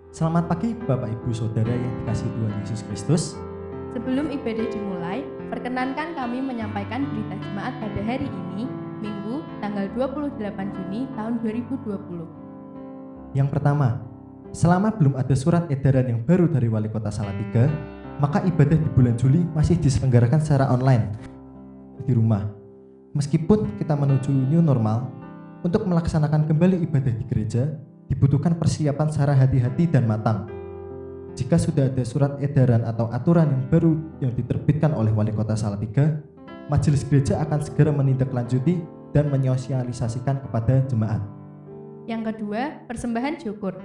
Selamat pagi Bapak Ibu Saudara yang dikasihi Tuhan Yesus Kristus. Sebelum ibadah dimulai, perkenankan kami menyampaikan berita jemaat pada hari ini, Minggu, tanggal 28 Juni tahun 2020. Yang pertama, selama belum ada surat edaran yang baru dari Wali Kota Salatiga, maka ibadah di bulan Juli masih diselenggarakan secara online di rumah. Meskipun kita menuju new normal, untuk melaksanakan kembali ibadah di gereja, dibutuhkan persiapan secara hati-hati dan matang. Jika sudah ada surat edaran atau aturan yang baru yang diterbitkan oleh Wali Kota Salatiga, majelis gereja akan segera menindaklanjuti dan menyosialisasikan kepada jemaat. Yang kedua, persembahan syukur.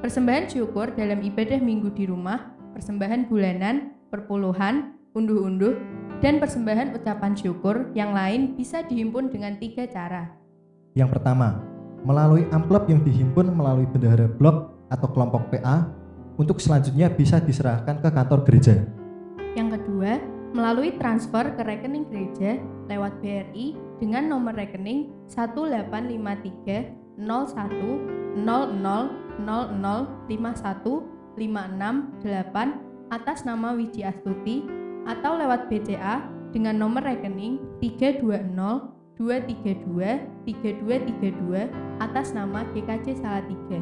Persembahan syukur dalam ibadah minggu di rumah, persembahan bulanan, perpuluhan, unduh-unduh, dan persembahan ucapan syukur yang lain bisa dihimpun dengan 3 cara. Yang pertama, melalui amplop yang dihimpun melalui bendahara blok atau kelompok PA, untuk selanjutnya bisa diserahkan ke kantor gereja. Yang kedua, melalui transfer ke rekening gereja lewat BRI dengan nomor rekening 1853 01 00 00 51 56 8 atas nama Wiji Astuti, atau lewat BCA dengan nomor rekening 320 232 3232 atas nama GKJ Salatiga.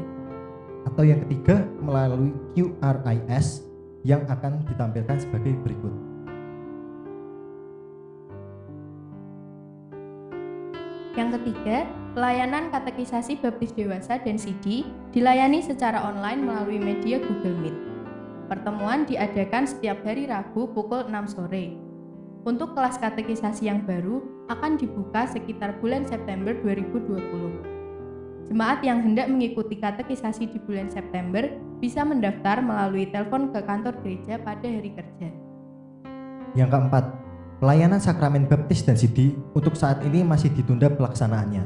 Atau yang ketiga, melalui QRIS yang akan ditampilkan sebagai berikut. Yang ketiga, pelayanan katekisasi baptis dewasa dan CD dilayani secara online melalui media Google Meet. Pertemuan diadakan setiap hari Rabu pukul 6 sore. Untuk kelas katekisasi yang baru akan dibuka sekitar bulan September 2020. Jemaat yang hendak mengikuti katekisasi di bulan September bisa mendaftar melalui telepon ke kantor gereja pada hari kerja. Yang keempat, pelayanan sakramen baptis dan CD untuk saat ini masih ditunda pelaksanaannya.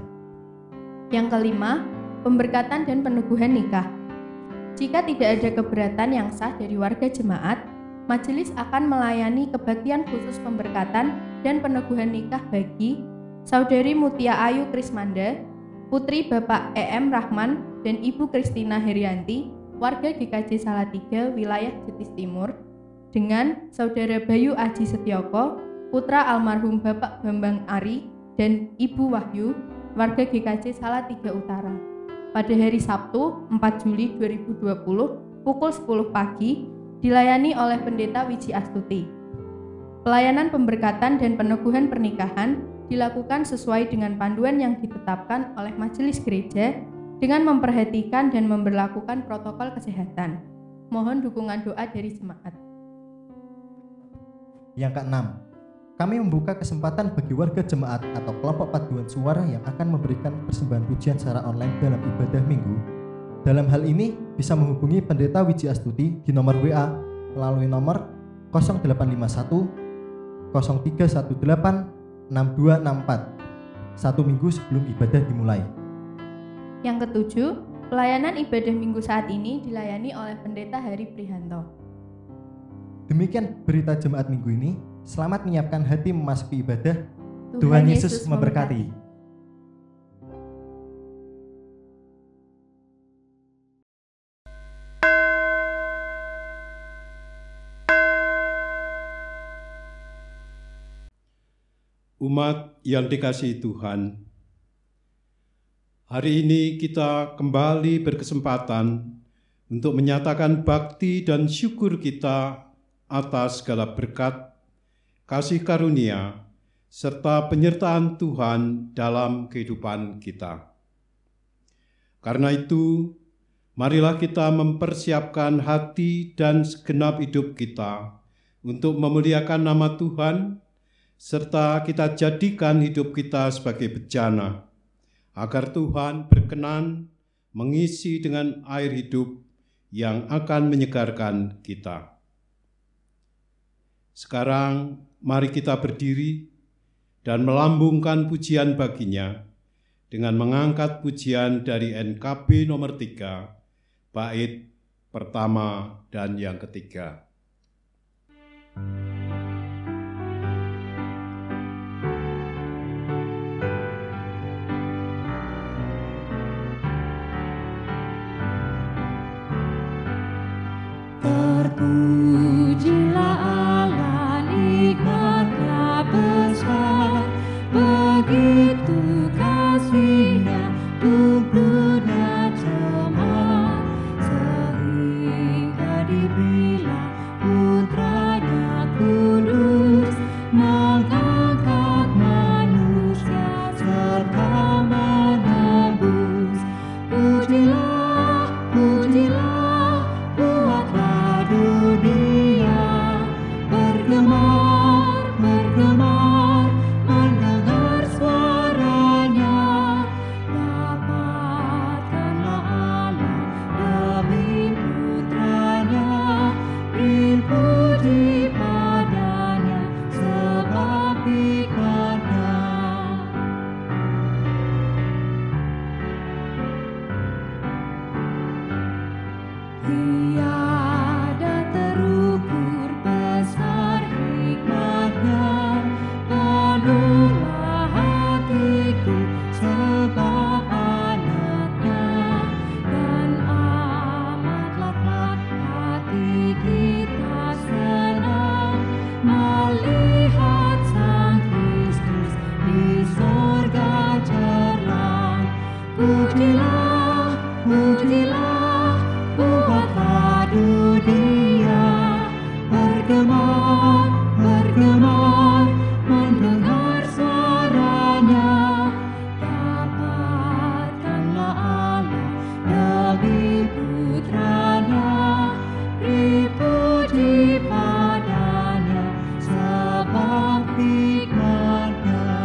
Yang kelima, pemberkatan dan peneguhan nikah. Jika tidak ada keberatan yang sah dari warga jemaat, majelis akan melayani kebaktian khusus pemberkatan dan peneguhan nikah bagi Saudari Mutia Ayu Krismanda, Putri Bapak EM Rahman dan Ibu Kristina Herianti, warga GKJ Salatiga, wilayah Jetis Timur, dengan Saudara Bayu Aji Setioko, putra almarhum Bapak Bambang Ari dan Ibu Wahyu, warga GKJ Salatiga Utara, pada hari Sabtu 4 Juli 2020 pukul 10 pagi, dilayani oleh Pendeta Wiji Astuti. Pelayanan pemberkatan dan peneguhan pernikahan dilakukan sesuai dengan panduan yang ditetapkan oleh majelis gereja dengan memperhatikan dan memberlakukan protokol kesehatan. Mohon dukungan doa dari jemaat. Yang keenam, kami membuka kesempatan bagi warga jemaat atau kelompok paduan suara yang akan memberikan persembahan pujian secara online dalam ibadah minggu. Dalam hal ini bisa menghubungi Pendeta Wiji Astuti di nomor WA melalui nomor 0851 0318 6264 1 minggu sebelum ibadah dimulai. Yang ketujuh, pelayanan ibadah minggu saat ini dilayani oleh Pendeta Hari Prihanto. Demikian berita jemaat minggu ini. Selamat menyiapkan hati memasuki ibadah. Tuhan Yesus memberkati. Umat yang dikasihi Tuhan, hari ini kita kembali berkesempatan untuk menyatakan bakti dan syukur kita atas segala berkat, kasih karunia, serta penyertaan Tuhan dalam kehidupan kita. Karena itu, marilah kita mempersiapkan hati dan segenap hidup kita untuk memuliakan nama Tuhan, serta kita jadikan hidup kita sebagai bejana, agar Tuhan berkenan mengisi dengan air hidup yang akan menyegarkan kita. Sekarang mari kita berdiri dan melambungkan pujian baginya dengan mengangkat pujian dari NKB nomor 3, bait pertama dan yang ketiga. Terpujilah Allah, nikmat-Nya besar, begitu kasih-Nya untuk dunia jemaat, sehingga diberilah Putra-Nya kudus, mengangkat manusia serta menebus. Pujilah, pujilah, buatlah dunia bergemar, bergemar, mendengar suaranya. Dapatkanlah Allah demi Putranya, beri puji padanya sebab hikmat-Nya. Tiada terukur besar hikmat-Nya, penuhlah hatiku sebab anak-Nya, dan amatlah hati kita senang melihat Sang Kristus di sorga cerah. Pujilah, pujilah, buatlah dunia bergemar, bergemar, mendengar suaranya. Dapatkanlah Allah demi Putranya, beri puji padanya sebab hikmat-Nya.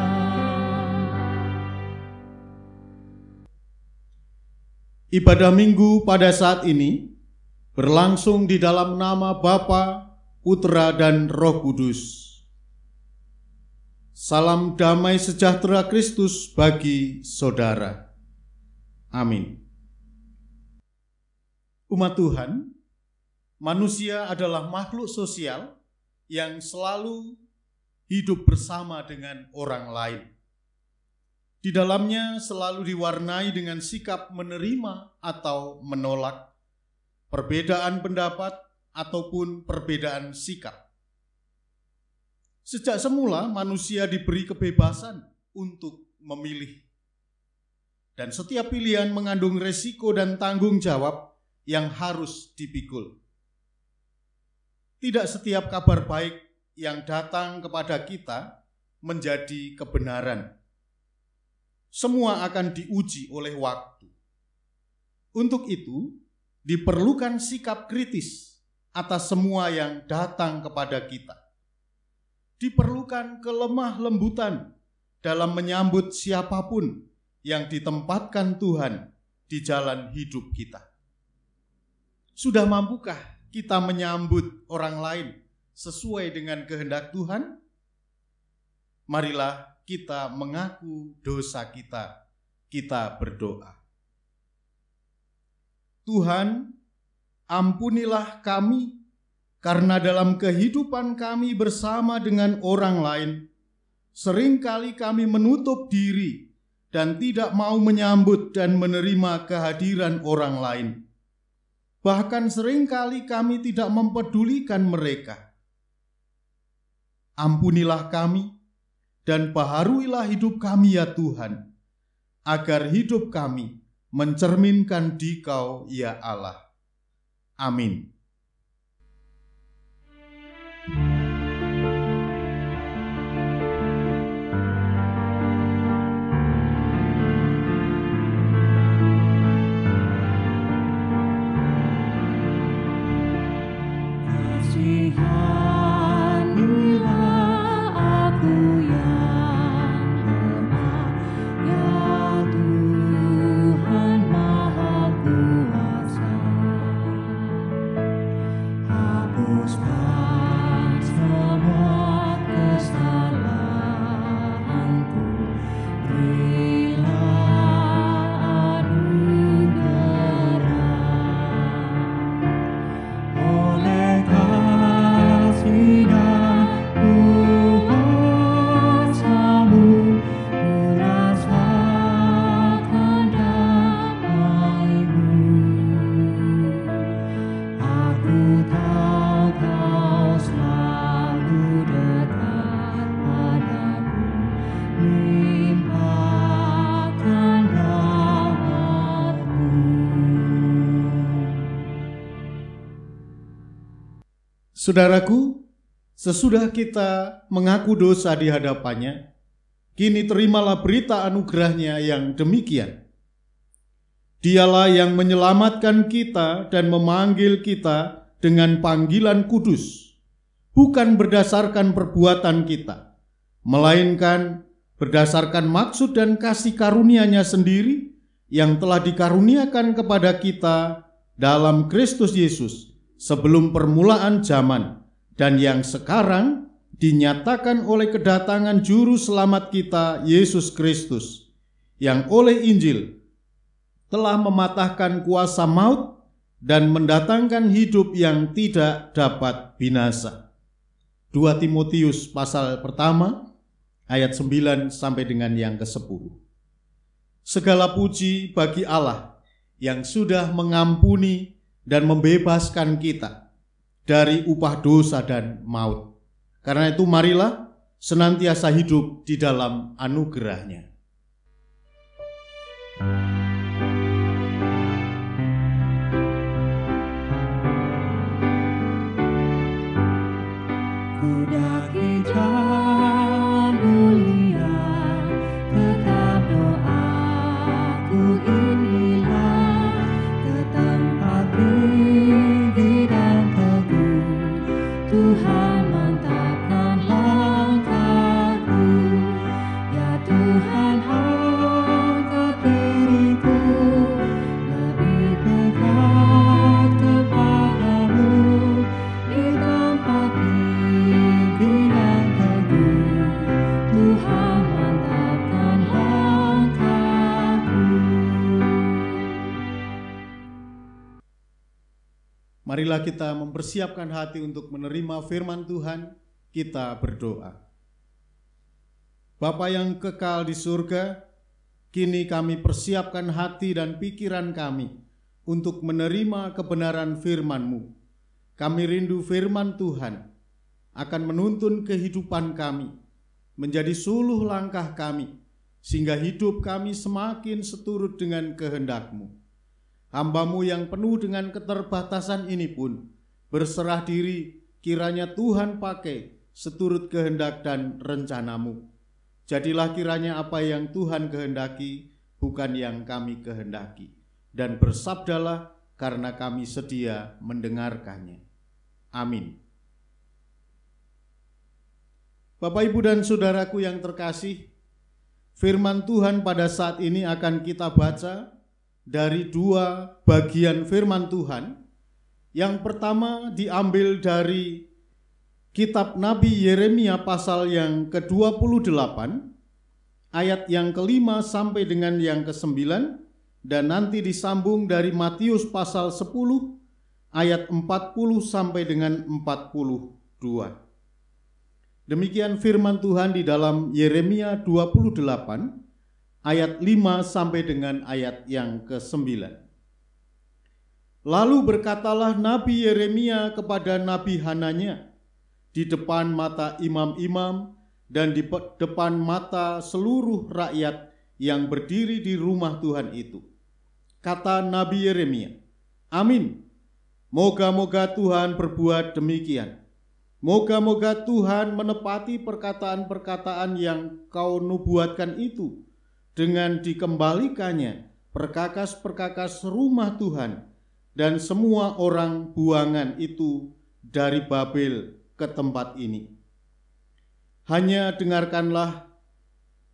Ibadah Minggu pada saat ini berlangsung di dalam nama Bapa, Putra, dan Roh Kudus. Salam damai sejahtera Kristus bagi saudara. Amin. Umat Tuhan, manusia adalah makhluk sosial yang selalu hidup bersama dengan orang lain. Di dalamnya selalu diwarnai dengan sikap menerima atau menolak, perbedaan pendapat ataupun perbedaan sikap. Sejak semula manusia diberi kebebasan untuk memilih. Dan setiap pilihan mengandung resiko dan tanggung jawab yang harus dipikul. Tidak setiap kabar baik yang datang kepada kita menjadi kebenaran. Semua akan diuji oleh waktu. Untuk itu, diperlukan sikap kritis atas semua yang datang kepada kita. Diperlukan kelemah lembutan dalam menyambut siapapun yang ditempatkan Tuhan di jalan hidup kita. Sudah mampukah kita menyambut orang lain sesuai dengan kehendak Tuhan? Marilah kita mengaku dosa kita, kita berdoa. Tuhan, ampunilah kami, karena dalam kehidupan kami bersama dengan orang lain, seringkali kami menutup diri dan tidak mau menyambut dan menerima kehadiran orang lain. Bahkan seringkali kami tidak mempedulikan mereka. Ampunilah kami, dan baharuilah hidup kami ya Tuhan, agar hidup kami mencerminkan Dikau ya Allah. Amin. Kasihanilah aku yang lemah, ya Tuhan Maha Kuasa. Saudaraku, sesudah kita mengaku dosa di hadapannya, kini terimalah berita anugerahnya yang demikian. Dialah yang menyelamatkan kita dan memanggil kita dengan panggilan kudus, bukan berdasarkan perbuatan kita, melainkan berdasarkan maksud dan kasih karunia-Nya sendiri yang telah dikaruniakan kepada kita dalam Kristus Yesus sebelum permulaan zaman, dan yang sekarang dinyatakan oleh kedatangan Juru Selamat kita, Yesus Kristus, yang oleh Injil telah mematahkan kuasa maut dan mendatangkan hidup yang tidak dapat binasa. 2 Timotius pasal pertama ayat 9 sampai dengan yang ke-10. Segala puji bagi Allah yang sudah mengampuni dan membebaskan kita dari upah dosa dan maut. Karena itu marilah senantiasa hidup di dalam anugerah-Nya. Kudaki jalan mulia, tetap doaku inilah, ke tempat tinggi dan teguh, Tuhan mantapkan langkahku. Ya Tuhan, angkat diriku lebih dekat kepadamu, di tempat tinggi dan teguh, Tuhan mantapkan langkahku. Marilah kita mempersiapkan hati untuk menerima firman Tuhan. Kita berdoa. Bapa yang kekal di surga, kini kami persiapkan hati dan pikiran kami untuk menerima kebenaran firman-Mu. Kami rindu firman Tuhan akan menuntun kehidupan kami, menjadi suluh langkah kami, sehingga hidup kami semakin seturut dengan kehendak-Mu. Hamba-Mu yang penuh dengan keterbatasan ini pun berserah diri, kiranya Tuhan pakai seturut kehendak dan rencana-Mu. Jadilah kiranya apa yang Tuhan kehendaki, bukan yang kami kehendaki. Dan bersabdalah karena kami sedia mendengarkannya. Amin. Bapak, Ibu, dan Saudaraku yang terkasih, firman Tuhan pada saat ini akan kita baca dari dua bagian firman Tuhan. Yang pertama diambil dari kitab Nabi Yeremia pasal yang ke-28, ayat yang ke-5 sampai dengan yang ke-9, dan nanti disambung dari Matius pasal 10, ayat 40 sampai dengan 42. Demikian firman Tuhan di dalam Yeremia 28, ayat 5 sampai dengan ayat yang ke-9. Lalu berkatalah Nabi Yeremia kepada Nabi Hananya di depan mata imam-imam dan di depan mata seluruh rakyat yang berdiri di rumah Tuhan itu. Kata Nabi Yeremia, "Amin. Moga-moga Tuhan berbuat demikian. Moga-moga Tuhan menepati perkataan-perkataan yang kau nubuatkan itu dengan dikembalikannya perkakas-perkakas rumah Tuhan dan semua orang buangan itu dari Babel ke tempat ini. Hanya dengarkanlah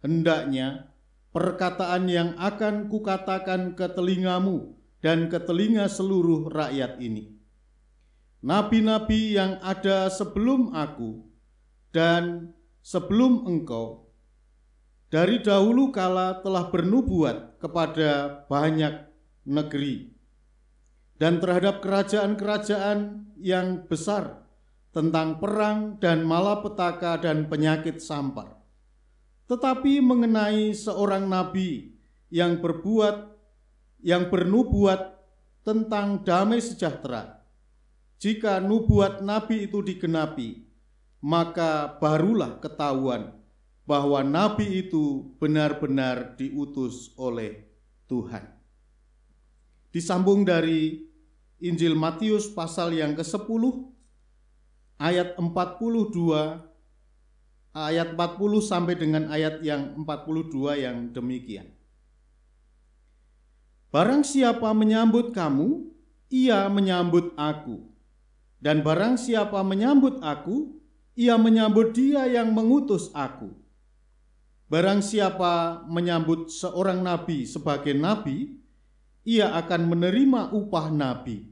hendaknya perkataan yang akan kukatakan ke telingamu dan ke telinga seluruh rakyat ini. Nabi-nabi yang ada sebelum aku dan sebelum engkau dari dahulu kala telah bernubuat kepada banyak negeri dan terhadap kerajaan-kerajaan yang besar tentang perang dan malapetaka dan penyakit sampar. Tetapi mengenai seorang nabi yang bernubuat tentang damai sejahtera, jika nubuat nabi itu digenapi, maka barulah ketahuan bahwa nabi itu benar-benar diutus oleh Tuhan." Disambung dari Injil Matius pasal yang ke-10, ayat 42, ayat 40 sampai dengan ayat yang 42 yang demikian. Barang siapa menyambut kamu, ia menyambut aku. Dan barang siapa menyambut aku, ia menyambut dia yang mengutus aku. Barang siapa menyambut seorang nabi sebagai nabi, ia akan menerima upah nabi.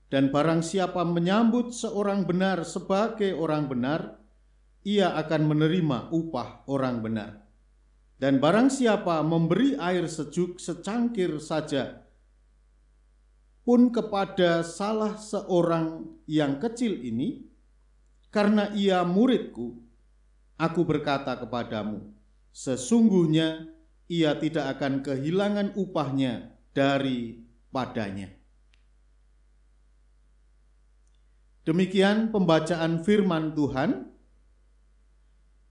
Dan barang siapa menyambut seorang benar sebagai orang benar, ia akan menerima upah orang benar. Dan barang siapa memberi air sejuk secangkir saja pun kepada salah seorang yang kecil ini, karena ia muridku, aku berkata kepadamu, sesungguhnya ia tidak akan kehilangan upahnya daripadanya. Demikian pembacaan firman Tuhan.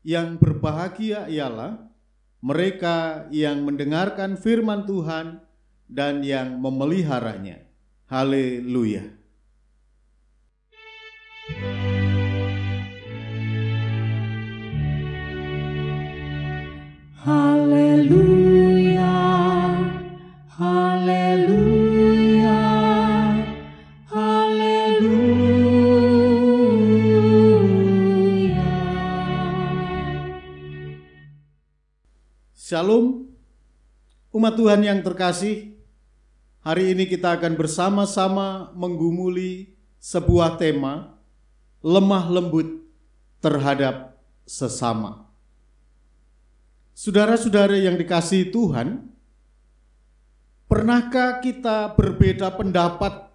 Yang berbahagia ialah mereka yang mendengarkan firman Tuhan dan yang memeliharanya. Haleluya. Haleluya, haleluya, haleluya. Shalom, umat Tuhan yang terkasih. Hari ini kita akan bersama-sama menggumuli sebuah tema, lemah lembut terhadap sesama. Saudara-saudara yang dikasihi Tuhan, pernahkah kita berbeda pendapat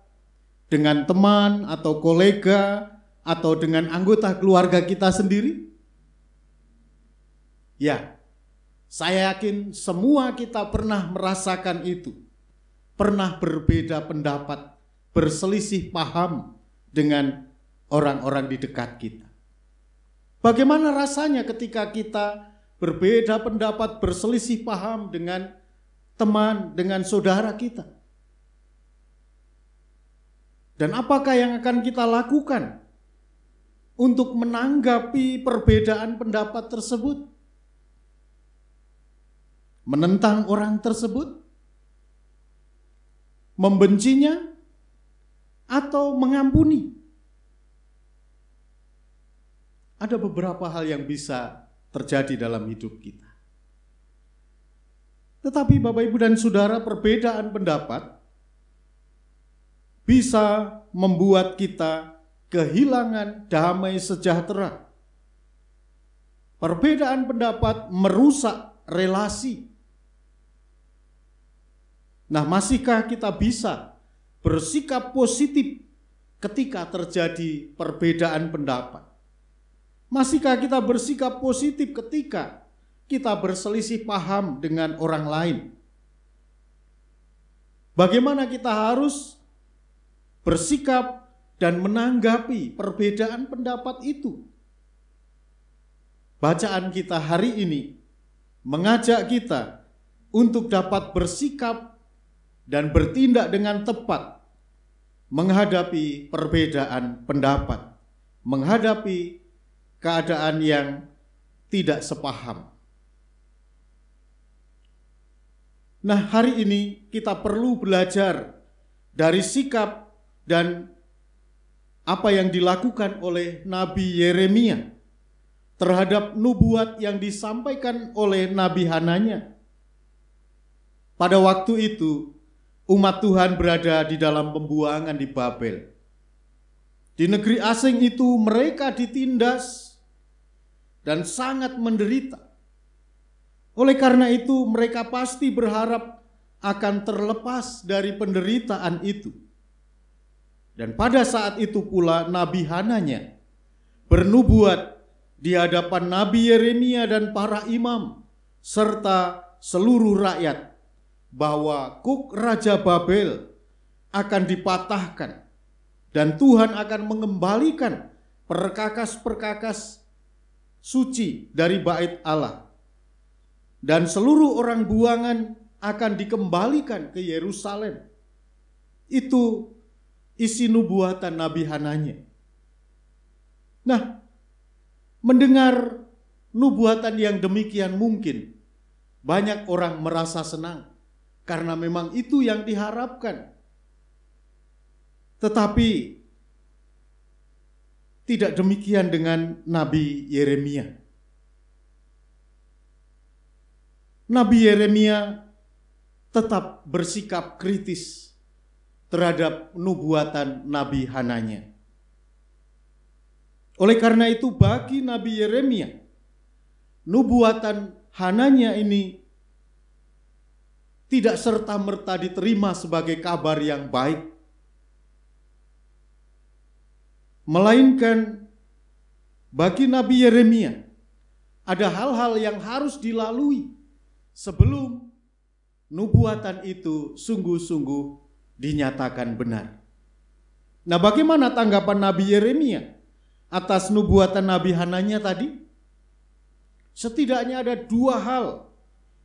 dengan teman atau kolega atau dengan anggota keluarga kita sendiri? Ya, saya yakin semua kita pernah merasakan itu. Pernah berbeda pendapat, berselisih paham dengan orang-orang di dekat kita. Bagaimana rasanya ketika kita berbeda pendapat, berselisih paham dengan teman, dengan saudara kita? Dan apakah yang akan kita lakukan untuk menanggapi perbedaan pendapat tersebut? Menentang orang tersebut? Membencinya? Atau mengampuni? Ada beberapa hal yang bisa terjadi dalam hidup kita. Tetapi Bapak, Ibu, dan Saudara, perbedaan pendapat bisa membuat kita kehilangan damai sejahtera. Perbedaan pendapat merusak relasi. Nah, masihkah kita bisa bersikap positif ketika terjadi perbedaan pendapat? Masihkah kita bersikap positif ketika kita berselisih paham dengan orang lain? Bagaimana kita harus bersikap dan menanggapi perbedaan pendapat itu? Bacaan kita hari ini mengajak kita untuk dapat bersikap dan bertindak dengan tepat menghadapi perbedaan pendapat, menghadapi keadaan yang tidak sepaham. Nah, hari ini kita perlu belajar dari sikap dan apa yang dilakukan oleh Nabi Yeremia terhadap nubuat yang disampaikan oleh Nabi Hananya. Pada waktu itu, umat Tuhan berada di dalam pembuangan di Babel. Di negeri asing itu mereka ditindas dan sangat menderita. Oleh karena itu mereka pasti berharap akan terlepas dari penderitaan itu. Dan pada saat itu pula Nabi Hananya bernubuat di hadapan Nabi Yeremia dan para imam serta seluruh rakyat bahwa kuk Raja Babel akan dipatahkan dan Tuhan akan mengembalikan perkakas-perkakas suci dari bait Allah, dan seluruh orang buangan akan dikembalikan ke Yerusalem. Itu isi nubuatan Nabi Hananya. Nah, mendengar nubuatan yang demikian mungkin banyak orang merasa senang karena memang itu yang diharapkan. Tetapi tidak demikian dengan Nabi Yeremia. Nabi Yeremia tetap bersikap kritis terhadap nubuatan Nabi Hananya. Oleh karena itu bagi Nabi Yeremia, nubuatan Hananya ini tidak serta-merta diterima sebagai kabar yang baik, melainkan bagi Nabi Yeremia ada hal-hal yang harus dilalui sebelum nubuatan itu sungguh-sungguh dinyatakan benar. Nah, bagaimana tanggapan Nabi Yeremia atas nubuatan Nabi Hananya tadi? Setidaknya ada dua hal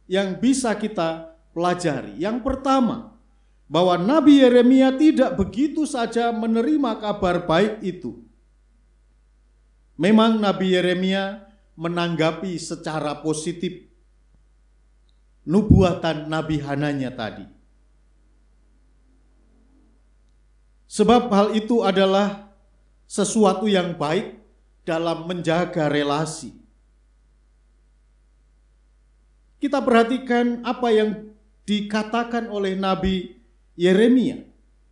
yang bisa kita pelajari. Yang pertama, bahwa Nabi Yeremia tidak begitu saja menerima kabar baik itu. Memang Nabi Yeremia menanggapi secara positif nubuatan Nabi Hananya tadi. Sebab hal itu adalah sesuatu yang baik dalam menjaga relasi. Kita perhatikan apa yang dikatakan oleh Nabi Yeremia.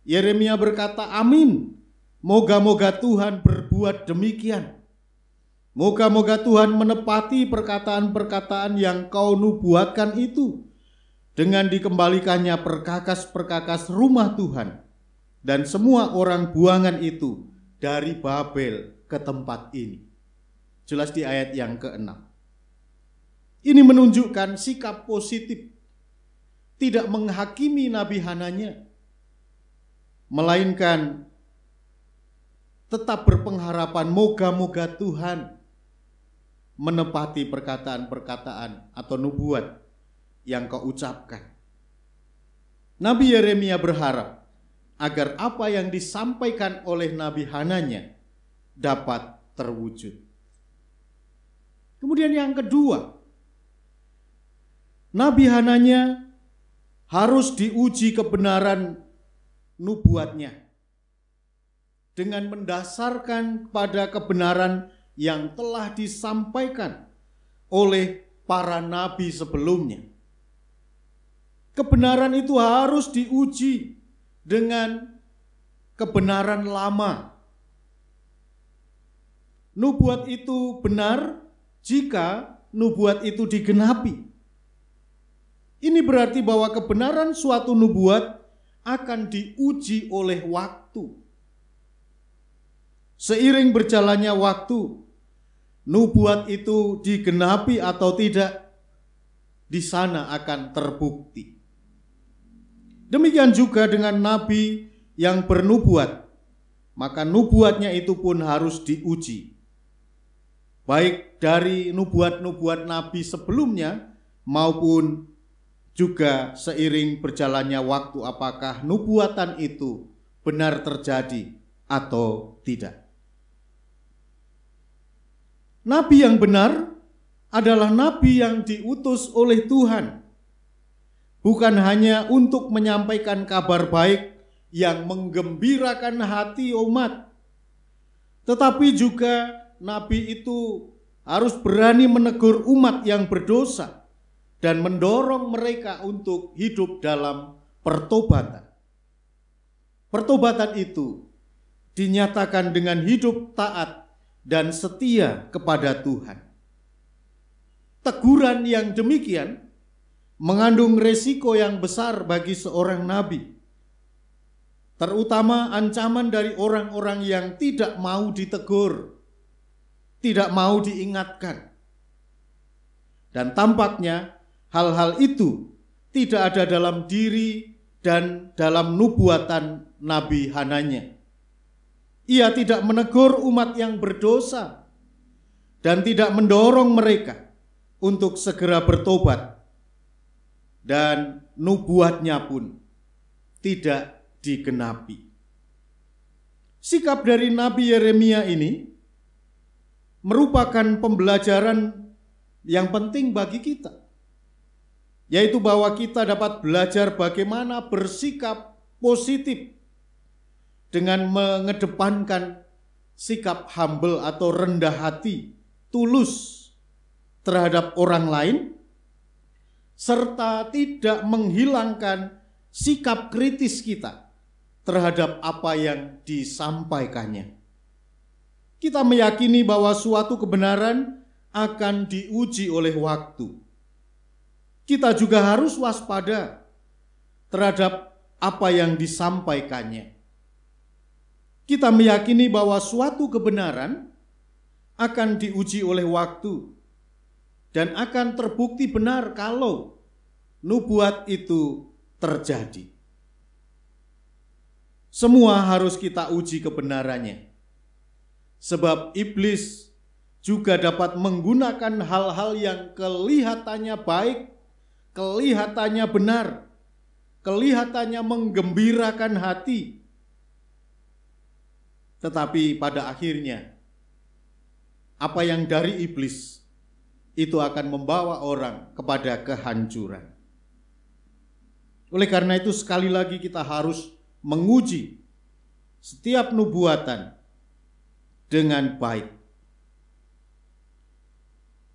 Yeremia berkata, "Amin. Moga-moga Tuhan berbuat demikian. Moga-moga Tuhan menepati perkataan-perkataan yang kau nubuatkan itu dengan dikembalikannya perkakas-perkakas rumah Tuhan dan semua orang buangan itu dari Babel ke tempat ini." Jelas di ayat yang ke-6. Ini menunjukkan sikap positif, tidak menghakimi Nabi Hananya, melainkan tetap berpengharapan moga-moga Tuhan menepati perkataan-perkataan atau nubuat yang kau ucapkan. Nabi Yeremia berharap agar apa yang disampaikan oleh Nabi Hananya dapat terwujud. Kemudian yang kedua, Nabi Hananya harus diuji kebenaran nubuatnya dengan mendasarkan pada kebenaran yang telah disampaikan oleh para nabi sebelumnya. Kebenaran itu harus diuji dengan kebenaran lama. Nubuat itu benar jika nubuat itu digenapi. Ini berarti bahwa kebenaran suatu nubuat akan diuji oleh waktu. Seiring berjalannya waktu, nubuat itu digenapi atau tidak, di sana akan terbukti. Demikian juga dengan nabi yang bernubuat, maka nubuatnya itu pun harus diuji. Baik dari nubuat-nubuat nabi sebelumnya maupun juga seiring berjalannya waktu, apakah nubuatan itu benar terjadi atau tidak. Nabi yang benar adalah nabi yang diutus oleh Tuhan, bukan hanya untuk menyampaikan kabar baik yang menggembirakan hati umat, tetapi juga nabi itu harus berani menegur umat yang berdosa dan mendorong mereka untuk hidup dalam pertobatan. Pertobatan itu dinyatakan dengan hidup taat dan setia kepada Tuhan. Teguran yang demikian mengandung resiko yang besar bagi seorang nabi, terutama ancaman dari orang-orang yang tidak mau ditegur, tidak mau diingatkan. Dan tampaknya hal-hal itu tidak ada dalam diri dan dalam nubuatan Nabi Hananya. Ia tidak menegur umat yang berdosa dan tidak mendorong mereka untuk segera bertobat. Dan nubuatnya pun tidak digenapi. Sikap dari Nabi Yeremia ini merupakan pembelajaran yang penting bagi kita, yaitu bahwa kita dapat belajar bagaimana bersikap positif dengan mengedepankan sikap humble atau rendah hati, tulus terhadap orang lain, serta tidak menghilangkan sikap kritis kita terhadap apa yang disampaikannya. Kita meyakini bahwa suatu kebenaran akan diuji oleh waktu. Kita juga harus waspada terhadap apa yang disampaikannya. Kita meyakini bahwa suatu kebenaran akan diuji oleh waktu dan akan terbukti benar kalau nubuat itu terjadi. Semua harus kita uji kebenarannya, sebab iblis juga dapat menggunakan hal-hal yang kelihatannya baik, kelihatannya benar, kelihatannya menggembirakan hati, tetapi pada akhirnya apa yang dari iblis itu akan membawa orang kepada kehancuran. Oleh karena itu sekali lagi kita harus menguji setiap nubuatan dengan baik.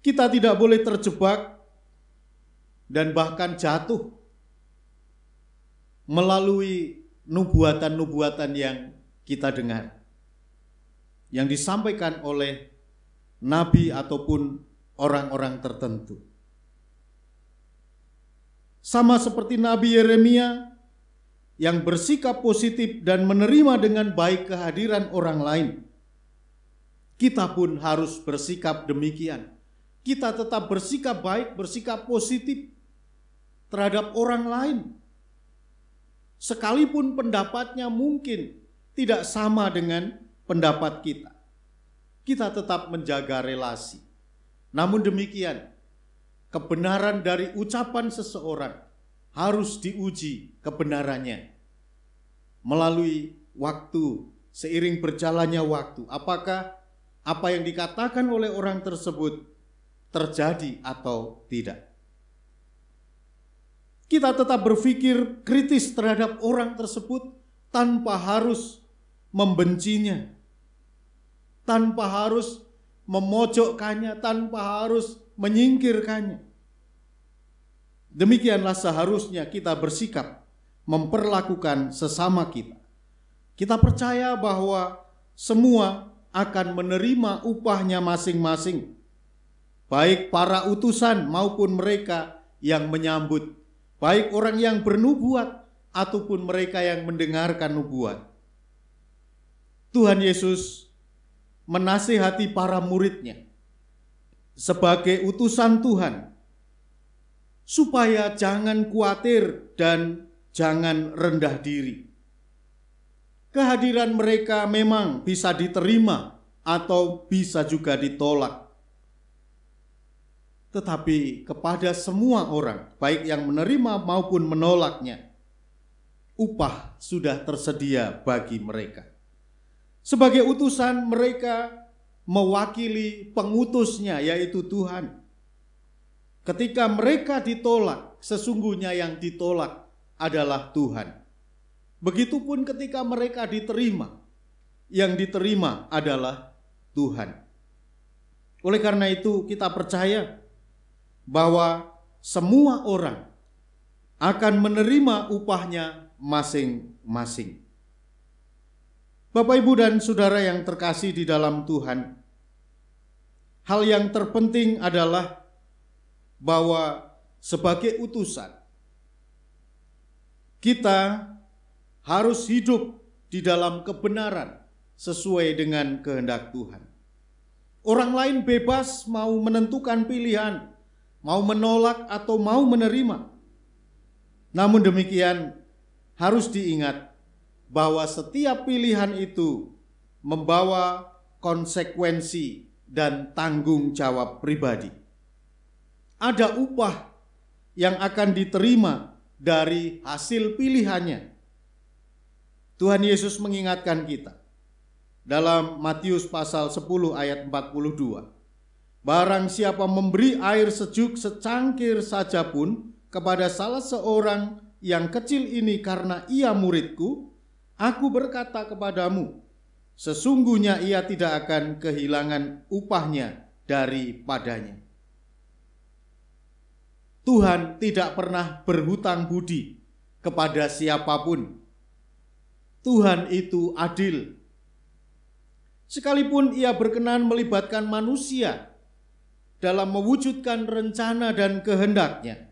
Kita tidak boleh terjebak dan bahkan jatuh melalui nubuatan-nubuatan yang kita dengar, yang disampaikan oleh nabi ataupun orang-orang tertentu. Sama seperti Nabi Yeremia yang bersikap positif dan menerima dengan baik kehadiran orang lain, kita pun harus bersikap demikian. Kita tetap bersikap baik, bersikap positif terhadap orang lain, sekalipun pendapatnya mungkin tidak sama dengan pendapat kita. Kita tetap menjaga relasi. Namun demikian, kebenaran dari ucapan seseorang harus diuji kebenarannya melalui waktu, seiring berjalannya waktu. Apakah apa yang dikatakan oleh orang tersebut terjadi atau tidak? Kita tetap berpikir kritis terhadap orang tersebut tanpa harus membencinya, tanpa harus memojokkannya, tanpa harus menyingkirkannya. Demikianlah seharusnya kita bersikap memperlakukan sesama kita. Kita percaya bahwa semua akan menerima upahnya masing-masing, baik para utusan maupun mereka yang menyambut, baik orang yang bernubuat ataupun mereka yang mendengarkan nubuat. Tuhan Yesus menasihati para muridnya sebagai utusan Tuhan supaya jangan khawatir dan jangan rendah diri. Kehadiran mereka memang bisa diterima atau bisa juga ditolak. Tetapi kepada semua orang, baik yang menerima maupun menolaknya, upah sudah tersedia bagi mereka. Sebagai utusan, mereka mewakili pengutusnya, yaitu Tuhan. Ketika mereka ditolak, sesungguhnya yang ditolak adalah Tuhan. Begitupun ketika mereka diterima, yang diterima adalah Tuhan. Oleh karena itu kita percaya bahwa semua orang akan menerima upahnya masing-masing. Bapak, Ibu, dan Saudara yang terkasih di dalam Tuhan, hal yang terpenting adalah bahwa sebagai utusan, kita harus hidup di dalam kebenaran sesuai dengan kehendak Tuhan. Orang lain bebas mau menentukan pilihan, mau menolak atau mau menerima. Namun demikian, harus diingat bahwa setiap pilihan itu membawa konsekuensi dan tanggung jawab pribadi. Ada upah yang akan diterima dari hasil pilihannya. Tuhan Yesus mengingatkan kita dalam Matius pasal 10 ayat 42. Barang siapa memberi air sejuk secangkir saja pun kepada salah seorang yang kecil ini karena ia muridku, aku berkata kepadamu, sesungguhnya ia tidak akan kehilangan upahnya daripadanya. Tuhan tidak pernah berhutang budi kepada siapapun. Tuhan itu adil. Sekalipun ia berkenan melibatkan manusia dalam mewujudkan rencana dan kehendaknya,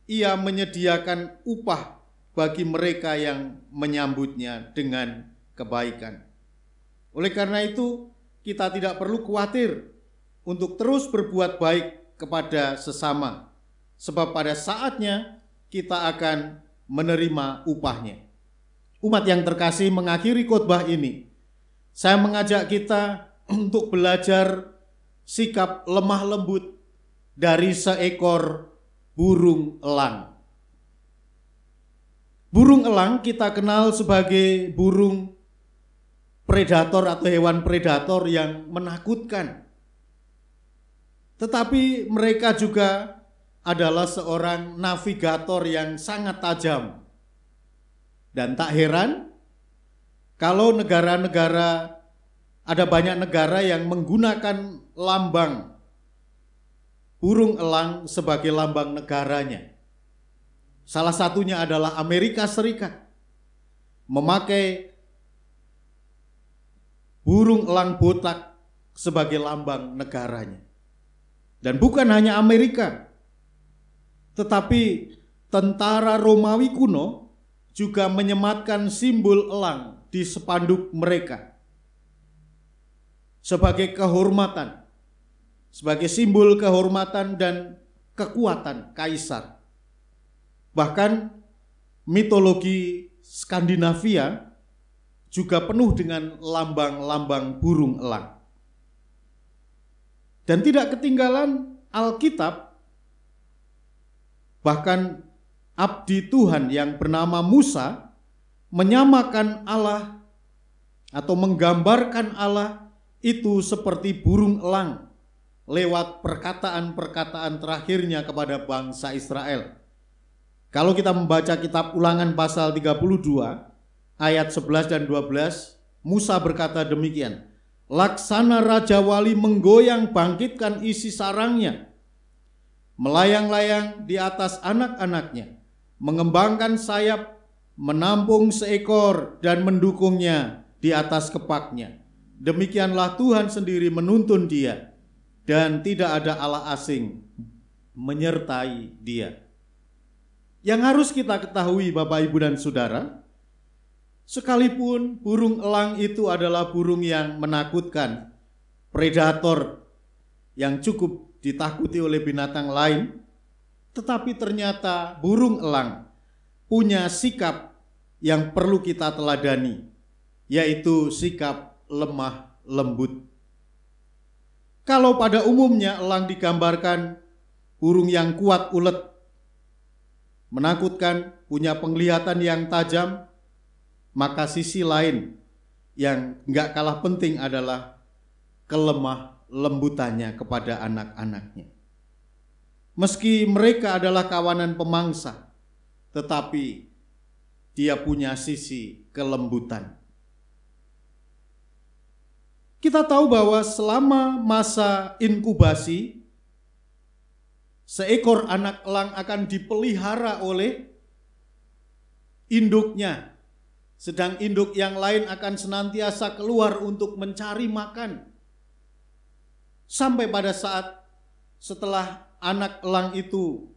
ia menyediakan upah bagi mereka yang menyambutnya dengan kebaikan. Oleh karena itu, kita tidak perlu khawatir untuk terus berbuat baik kepada sesama, sebab pada saatnya kita akan menerima upahnya. Umat yang terkasih, mengakhiri khotbah ini, saya mengajak kita untuk belajar sikap lemah lembut dari seekor burung elang. Burung elang kita kenal sebagai burung predator atau hewan predator yang menakutkan. Tetapi mereka juga adalah seorang navigator yang sangat tajam. Dan tak heran kalau ada banyak negara yang menggunakan lambang burung elang sebagai lambang negaranya. Salah satunya adalah Amerika Serikat, memakai burung elang botak sebagai lambang negaranya. Dan bukan hanya Amerika, tetapi tentara Romawi kuno juga menyematkan simbol elang di spanduk mereka sebagai kehormatan, sebagai simbol kehormatan dan kekuatan kaisar. Bahkan mitologi Skandinavia juga penuh dengan lambang-lambang burung elang. Dan tidak ketinggalan Alkitab, bahkan abdi Tuhan yang bernama Musa menyamakan Allah atau menggambarkan Allah itu seperti burung elang lewat perkataan-perkataan terakhirnya kepada bangsa Israel. Kalau kita membaca kitab Ulangan pasal 32 ayat 11 dan 12, Musa berkata demikian, laksana Raja Wali menggoyang bangkitkan isi sarangnya, melayang-layang di atas anak-anaknya, mengembangkan sayap, menampung seekor dan mendukungnya di atas kepaknya. Demikianlah Tuhan sendiri menuntun dia, dan tidak ada Allah asing menyertai dia. Yang harus kita ketahui Bapak, Ibu, dan Saudara, sekalipun burung elang itu adalah burung yang menakutkan, predator yang cukup ditakuti oleh binatang lain, tetapi ternyata burung elang punya sikap yang perlu kita teladani, yaitu sikap lemah lembut. Kalau pada umumnya elang digambarkan burung yang kuat ulet, menakutkan, punya penglihatan yang tajam, maka sisi lain yang enggak kalah penting adalah kelemah lembutannya kepada anak-anaknya. Meski mereka adalah kawanan pemangsa, tetapi dia punya sisi kelembutan. Kita tahu bahwa selama masa inkubasi, seekor anak elang akan dipelihara oleh induknya, sedang induk yang lain akan senantiasa keluar untuk mencari makan. Sampai pada saat setelah anak elang itu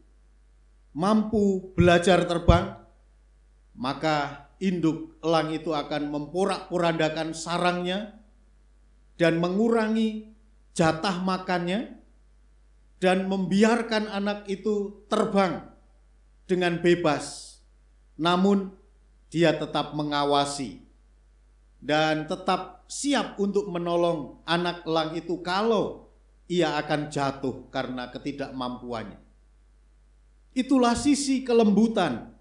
mampu belajar terbang, maka induk elang itu akan memporak-porandakan sarangnya dan mengurangi jatah makannya dan membiarkan anak itu terbang dengan bebas. Namun dia tetap mengawasi dan tetap siap untuk menolong anak elang itu kalau ia akan jatuh karena ketidakmampuannya. Itulah sisi kelembutan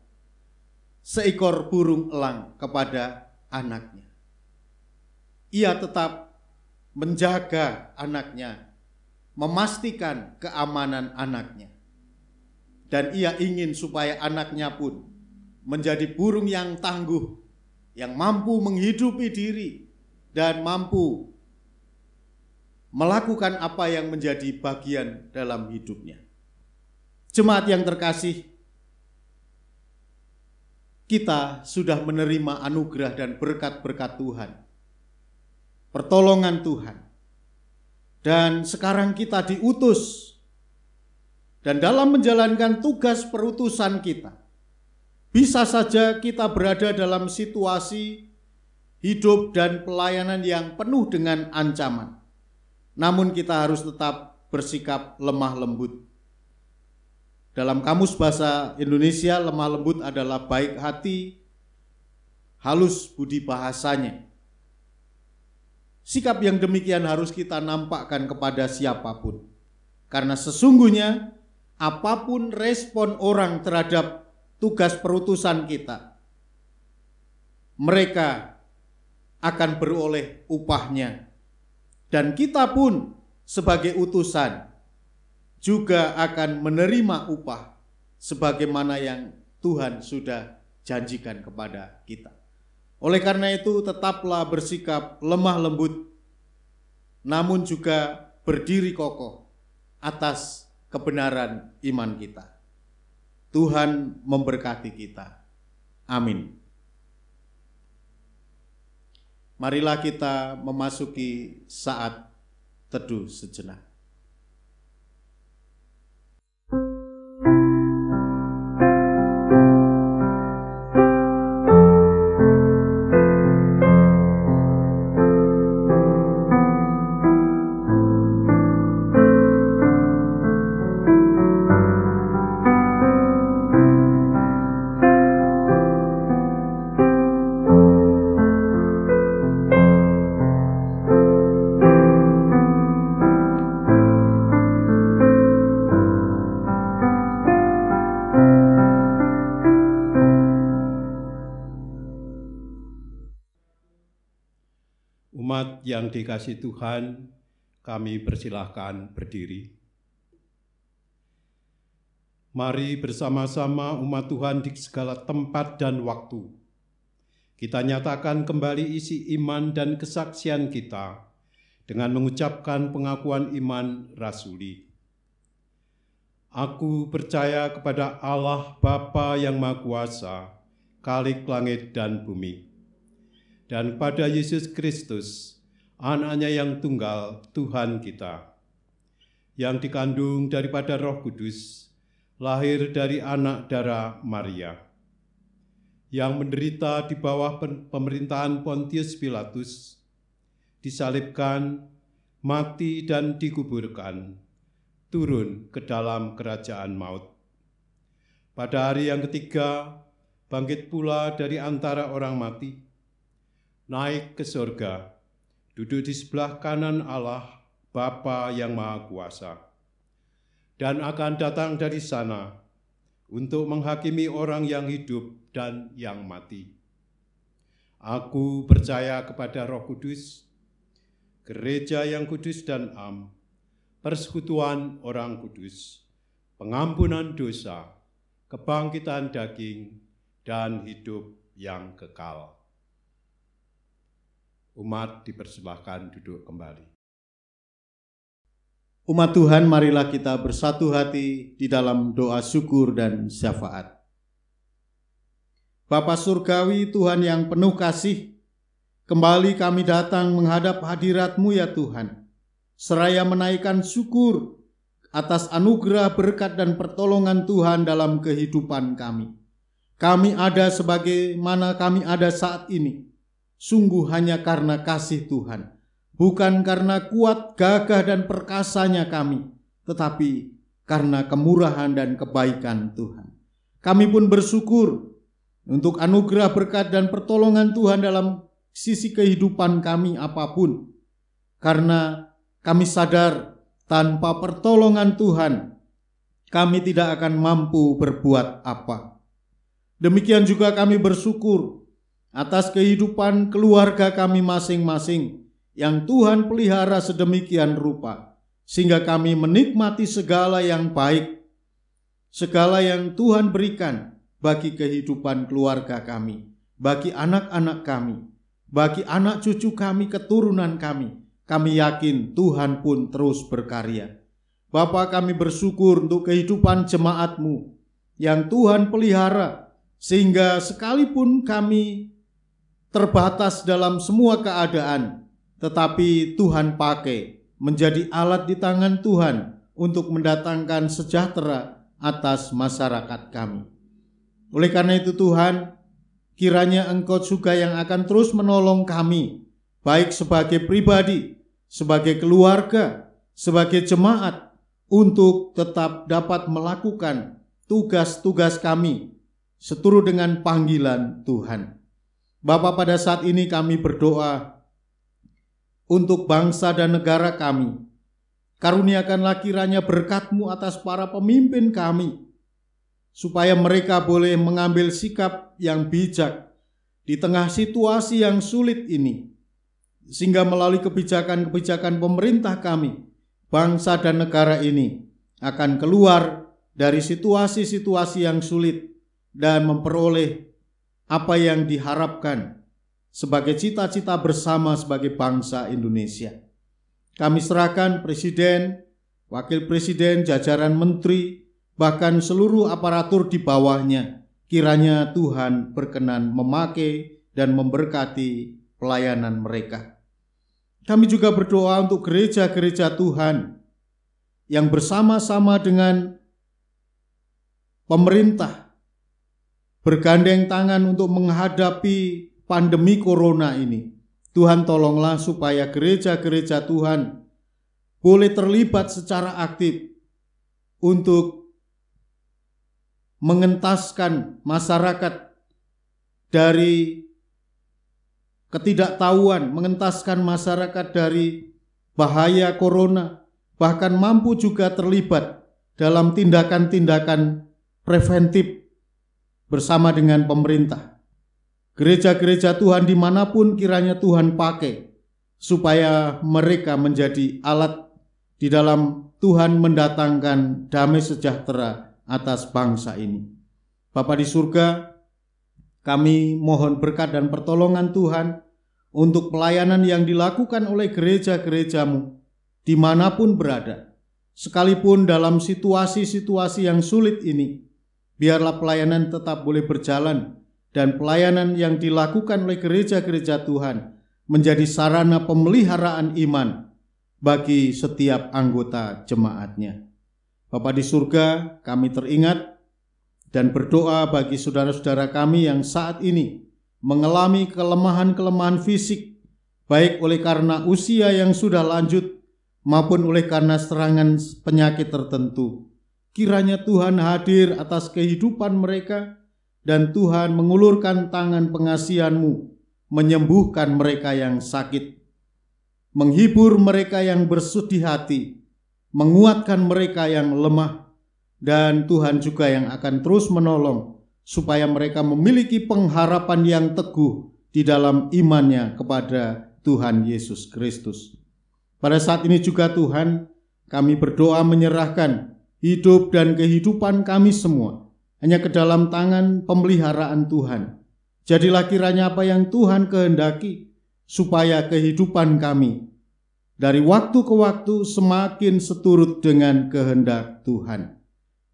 seekor burung elang kepada anaknya. ia tetap menjaga anaknya, memastikan keamanan anaknya. Dan ia ingin supaya anaknya pun menjadi burung yang tangguh, yang mampu menghidupi diri dan mampu melakukan apa yang menjadi bagian dalam hidupnya. Jemaat yang terkasih, kita sudah menerima anugerah dan berkat-berkat Tuhan, pertolongan Tuhan. Dan sekarang kita diutus. Dan dalam menjalankan tugas perutusan kita, bisa saja kita berada dalam situasi hidup dan pelayanan yang penuh dengan ancaman. Namun kita harus tetap bersikap lemah lembut. Dalam Kamus Bahasa Indonesia, lemah lembut adalah baik hati, halus budi bahasanya. Sikap yang demikian harus kita nampakkan kepada siapapun. Karena sesungguhnya apapun respon orang terhadap tugas perutusan kita, mereka akan beroleh upahnya. Dan kita pun sebagai utusan juga akan menerima upah sebagaimana yang Tuhan sudah janjikan kepada kita. Oleh karena itu, tetaplah bersikap lemah lembut, namun juga berdiri kokoh atas kebenaran iman kita. Tuhan memberkati kita. Amin. Marilah kita memasuki saat teduh sejenak. Umat yang dikasihi Tuhan, kami persilahkan berdiri. Mari bersama-sama umat Tuhan di segala tempat dan waktu, kita nyatakan kembali isi iman dan kesaksian kita dengan mengucapkan pengakuan iman rasuli. Aku percaya kepada Allah Bapa yang Maha Kuasa, Khalik langit dan bumi, dan pada Yesus Kristus, Anak-Nya yang tunggal, Tuhan kita, yang dikandung daripada Roh Kudus, lahir dari anak darah Maria, yang menderita di bawah pemerintahan Pontius Pilatus, disalibkan, mati dan dikuburkan, turun ke dalam kerajaan maut. Pada hari yang ketiga, bangkit pula dari antara orang mati, naik ke surga, duduk di sebelah kanan Allah, Bapa yang Maha Kuasa, dan akan datang dari sana untuk menghakimi orang yang hidup dan yang mati. Aku percaya kepada Roh Kudus, gereja yang kudus dan am, persekutuan orang kudus, pengampunan dosa, kebangkitan daging, dan hidup yang kekal. Umat dipersilahkan duduk kembali. Umat Tuhan, marilah kita bersatu hati di dalam doa syukur dan syafaat. Bapa Surgawi, Tuhan yang penuh kasih, kembali kami datang menghadap hadirat-Mu ya Tuhan, seraya menaikkan syukur atas anugerah, berkat, dan pertolongan Tuhan dalam kehidupan kami. Kami ada sebagaimana kami ada saat ini, sungguh hanya karena kasih Tuhan, bukan karena kuat, gagah, dan perkasanya kami, tetapi karena kemurahan dan kebaikan Tuhan. Kami pun bersyukur untuk anugerah, berkat, dan pertolongan Tuhan dalam sisi kehidupan kami apapun, karena kami sadar tanpa pertolongan Tuhan, kami tidak akan mampu berbuat apa. Demikian juga kami bersyukur atas kehidupan keluarga kami masing-masing yang Tuhan pelihara sedemikian rupa, sehingga kami menikmati segala yang baik, segala yang Tuhan berikan bagi kehidupan keluarga kami, bagi anak-anak kami, bagi anak cucu kami, keturunan kami. Kami yakin Tuhan pun terus berkarya. Bapa, kami bersyukur untuk kehidupan jemaat-Mu yang Tuhan pelihara, sehingga sekalipun kami terbatas dalam semua keadaan, tetapi Tuhan pakai menjadi alat di tangan Tuhan untuk mendatangkan sejahtera atas masyarakat kami. Oleh karena itu Tuhan, kiranya Engkau juga yang akan terus menolong kami, baik sebagai pribadi, sebagai keluarga, sebagai jemaat, untuk tetap dapat melakukan tugas-tugas kami seturut dengan panggilan Tuhan. Bapa, pada saat ini kami berdoa untuk bangsa dan negara kami. Karuniakanlah kiranya berkat-Mu atas para pemimpin kami, supaya mereka boleh mengambil sikap yang bijak di tengah situasi yang sulit ini, sehingga melalui kebijakan-kebijakan pemerintah kami, bangsa dan negara ini akan keluar dari situasi-situasi yang sulit dan memperoleh apa yang diharapkan sebagai cita-cita bersama sebagai bangsa Indonesia. Kami serahkan Presiden, Wakil Presiden, jajaran menteri, bahkan seluruh aparatur di bawahnya. Kiranya Tuhan berkenan memakai dan memberkati pelayanan mereka. Kami juga berdoa untuk gereja-gereja Tuhan yang bersama-sama dengan pemerintah bergandeng tangan untuk menghadapi pandemi corona ini. Tuhan, tolonglah supaya gereja-gereja Tuhan boleh terlibat secara aktif untuk mengentaskan masyarakat dari ketidaktahuan, mengentaskan masyarakat dari bahaya corona, bahkan mampu juga terlibat dalam tindakan-tindakan preventif bersama dengan pemerintah. Gereja-gereja Tuhan dimanapun kiranya Tuhan pakai, supaya mereka menjadi alat di dalam Tuhan mendatangkan damai sejahtera atas bangsa ini. Bapa di surga, kami mohon berkat dan pertolongan Tuhan untuk pelayanan yang dilakukan oleh gereja-gereja-Mu dimanapun berada. Sekalipun dalam situasi-situasi yang sulit ini, biarlah pelayanan tetap boleh berjalan, dan pelayanan yang dilakukan oleh gereja-gereja Tuhan menjadi sarana pemeliharaan iman bagi setiap anggota jemaatnya. Bapa di surga, kami teringat dan berdoa bagi saudara-saudara kami yang saat ini mengalami kelemahan-kelemahan fisik, baik oleh karena usia yang sudah lanjut maupun oleh karena serangan penyakit tertentu. Kiranya Tuhan hadir atas kehidupan mereka, dan Tuhan mengulurkan tangan pengasihan-Mu, menyembuhkan mereka yang sakit, menghibur mereka yang bersedih hati, menguatkan mereka yang lemah, dan Tuhan juga yang akan terus menolong supaya mereka memiliki pengharapan yang teguh di dalam imannya kepada Tuhan Yesus Kristus. Pada saat ini juga Tuhan, kami berdoa menyerahkan hidup dan kehidupan kami semua hanya ke dalam tangan pemeliharaan Tuhan. Jadilah kiranya apa yang Tuhan kehendaki, supaya kehidupan kami dari waktu ke waktu semakin seturut dengan kehendak Tuhan.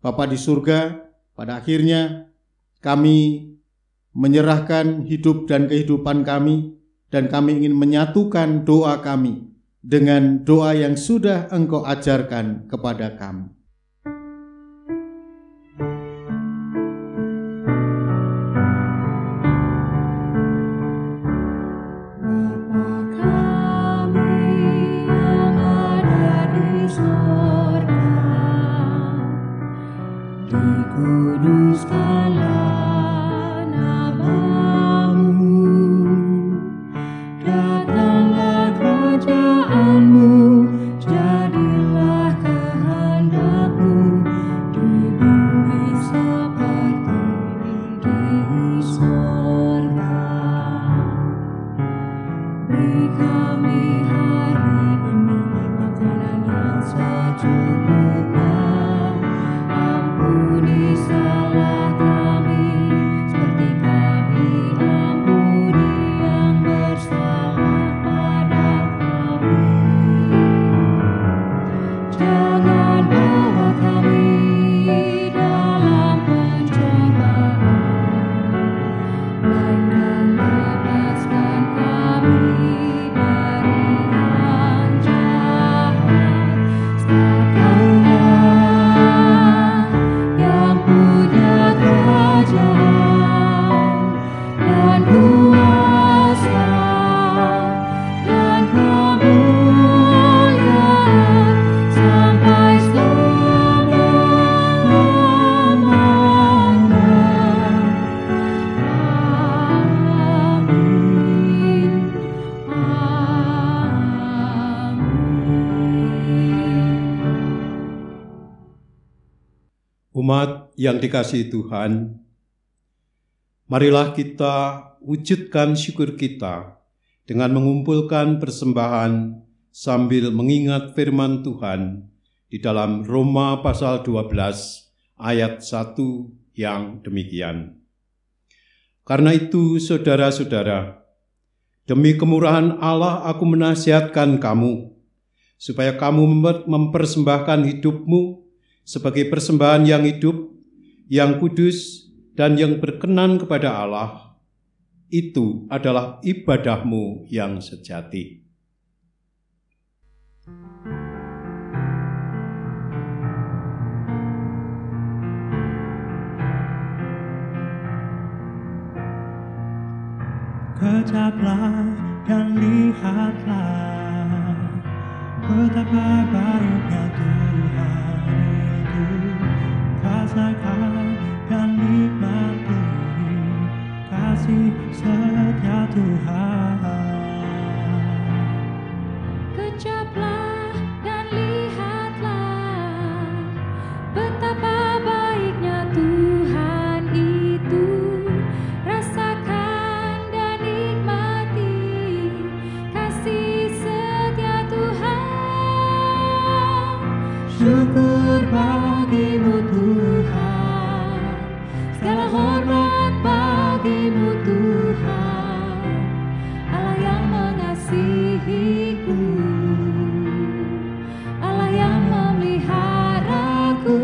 Bapa di surga, pada akhirnya kami menyerahkan hidup dan kehidupan kami, dan kami ingin menyatukan doa kami dengan doa yang sudah Engkau ajarkan kepada kami. Dikuduskanlah nama-Mu, datanglah kerajaan-Mu, jadilah kehendak-Mu Umat yang dikasihi Tuhan, marilah kita wujudkan syukur kita dengan mengumpulkan persembahan sambil mengingat firman Tuhan di dalam Roma pasal 12 ayat 1 yang demikian. Karena itu, saudara-saudara, demi kemurahan Allah aku menasihatkan kamu, supaya kamu mempersembahkan hidupmu sebagai persembahan yang hidup, yang kudus, dan yang berkenan kepada Allah. Itu adalah ibadahmu yang sejati. Kejaplah dan lihatlah betapa baiknya Tuhan itu. Rasakan dan nikmati kasih setia Tuhan. Kejaplah dan lihatlah betapa baiknya Tuhan itu. Rasakan dan nikmati kasih setia Tuhan. Syukur bagimu Tuhan, segala hormat bagimu Tuhan, Allah yang mengasihiku, Allah yang memeliharaku.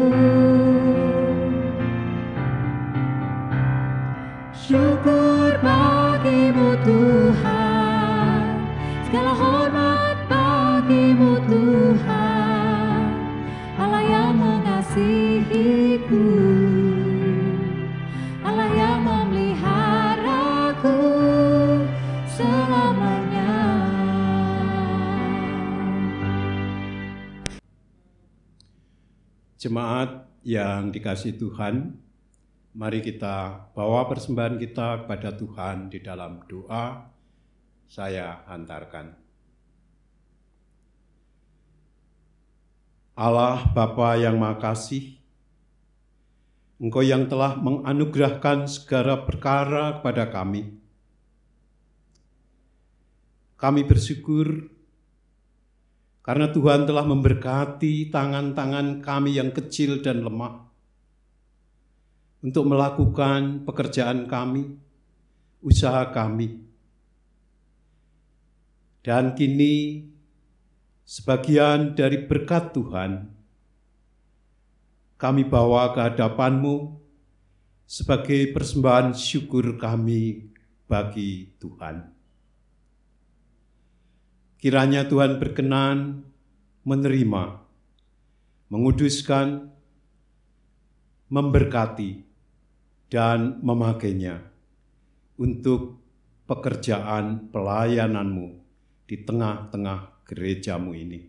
Syukur bagimu Tuhan, segala hormat bagimu Tuhan, Allah yang mengasihiku, Allah yang memeliharaku selamanya. Jemaat yang dikasihi Tuhan, mari kita bawa persembahan kita kepada Tuhan di dalam doa. Saya hantarkan. Allah Bapa yang Maha Kasih, Engkau yang telah menganugerahkan segala perkara kepada kami. Kami bersyukur karena Tuhan telah memberkati tangan-tangan kami yang kecil dan lemah untuk melakukan pekerjaan kami, usaha kami. Dan kini sebagian dari berkat Tuhan kami bawa ke hadapan-Mu sebagai persembahan syukur kami bagi Tuhan. Kiranya Tuhan berkenan menerima, menguduskan, memberkati, dan memakainya untuk pekerjaan pelayanan-Mu di tengah-tengah gereja-Mu ini.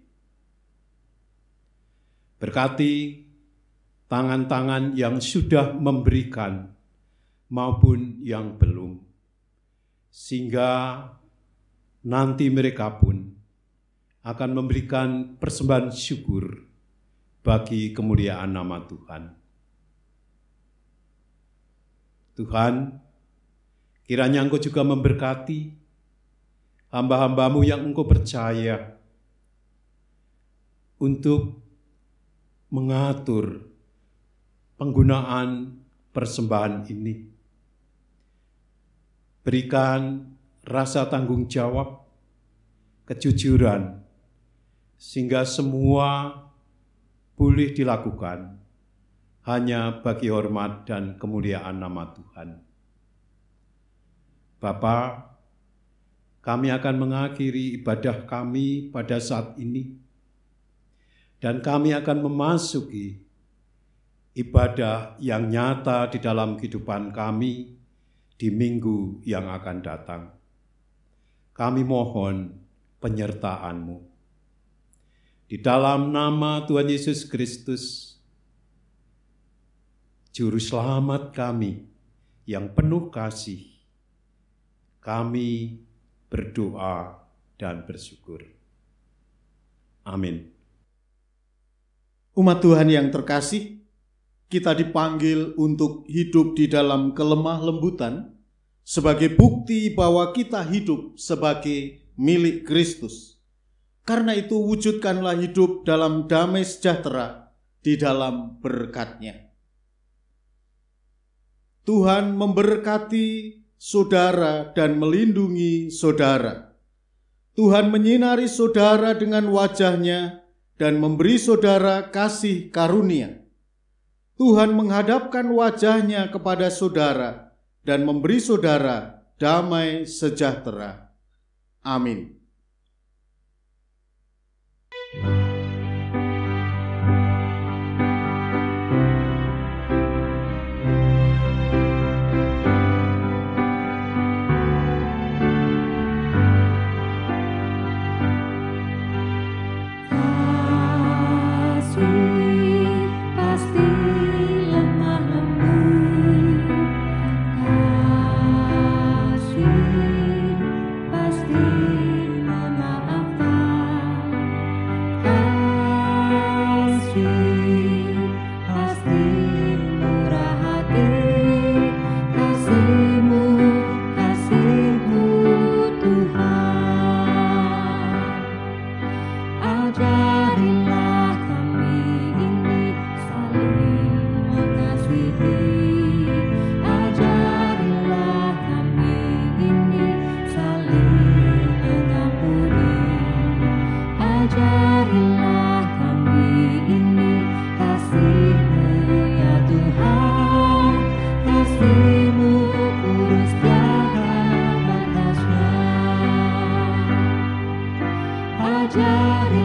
Berkati tangan-tangan yang sudah memberikan maupun yang belum, sehingga nanti mereka pun akan memberikan persembahan syukur bagi kemuliaan nama Tuhan. Tuhan, kiranya Engkau juga memberkati hamba-hambamu yang Engkau percaya untuk mengatur penggunaan persembahan ini. Berikan rasa tanggung jawab, kejujuran, sehingga semua boleh dilakukan hanya bagi hormat dan kemuliaan nama Tuhan. Bapa, kami akan mengakhiri ibadah kami pada saat ini, dan kami akan memasuki ibadah yang nyata di dalam kehidupan kami di minggu yang akan datang. Kami mohon penyertaan-Mu. Di dalam nama Tuhan Yesus Kristus, Juru Selamat kami yang penuh kasih, kami berdoa dan bersyukur. Amin. Umat Tuhan yang terkasih, kita dipanggil untuk hidup di dalam kelemah lembutan sebagai bukti bahwa kita hidup sebagai milik Kristus. Karena itu wujudkanlah hidup dalam damai sejahtera di dalam berkat-Nya. Tuhan memberkati saudara dan melindungi saudara. Tuhan menyinari saudara dengan wajah-Nya dan memberi saudara kasih karunia. Tuhan menghadapkan wajah-Nya kepada saudara dan memberi saudara damai sejahtera. Amin. Ajari